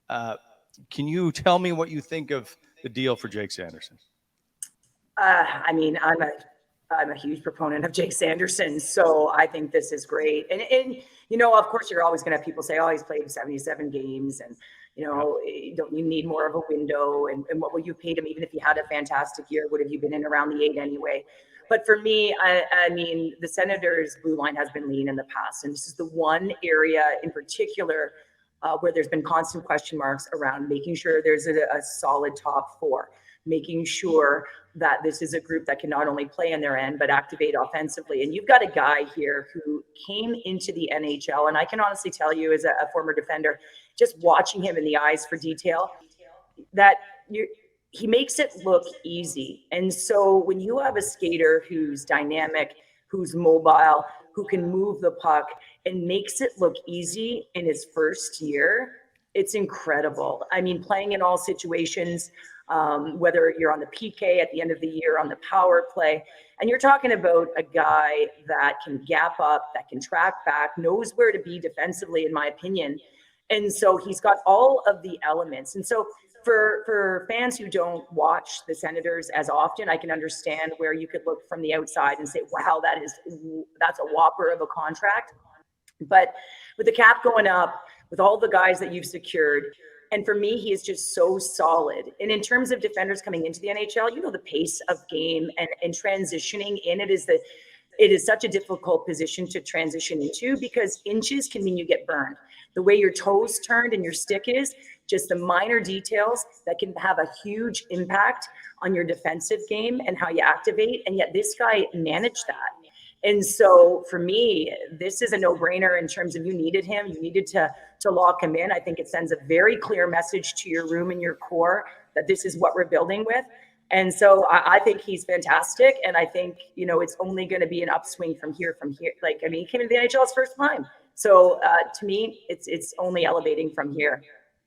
Can you tell me what you think of the deal for Jake Sanderson? I mean, I'm a huge proponent of Jake Sanderson, so I think this is great. And you know, of course, you're always going to have people say, "Oh, he's played 77 games, and you know, don't you need more of a window? And what will you paid him? Even if he had a fantastic year, would have you been in around the 8 anyway?" But for me, I mean, the Senators' blue line has been lean in the past, and this is the one area in particular where there's been constant question marks around making sure there's a solid top four, making sure that this is a group that can not only play in their end, but activate offensively. And you've got a guy here who came into the NHL, and I can honestly tell you as a former defender, just watching him in the eyes for detail, that he makes it look easy. And so when you have a skater who's dynamic, who's mobile, who can move the puck and makes it look easy in his first year, it's incredible. I mean, playing in all situations, whether you're on the PK at the end of the year, on the power play, and you're talking about a guy that can gap up, that can track back, knows where to be defensively, in my opinion. And so he's got all of the elements. And so for fans who don't watch the Senators as often, I can understand where you could look from the outside and say, wow, that's a whopper of a contract. But with the cap going up, with all the guys that you've secured, and for me, he is just so solid. And in terms of defenders coming into the NHL, you know, the pace of game and transitioning in it is such a difficult position to transition into, because inches can mean you get burned. The way your toes turned and your stick is, just the minor details that can have a huge impact on your defensive game and how you activate. And yet this guy managed that. And so for me, this is a no-brainer in terms of you needed him. You needed to lock him in. I think it sends a very clear message to your room and your core that this is what we're building with. And so I think he's fantastic. And I think, you know, it's only going to be an upswing from here. Like, I mean, he came into the NHL his first time. So to me, it's only elevating from here.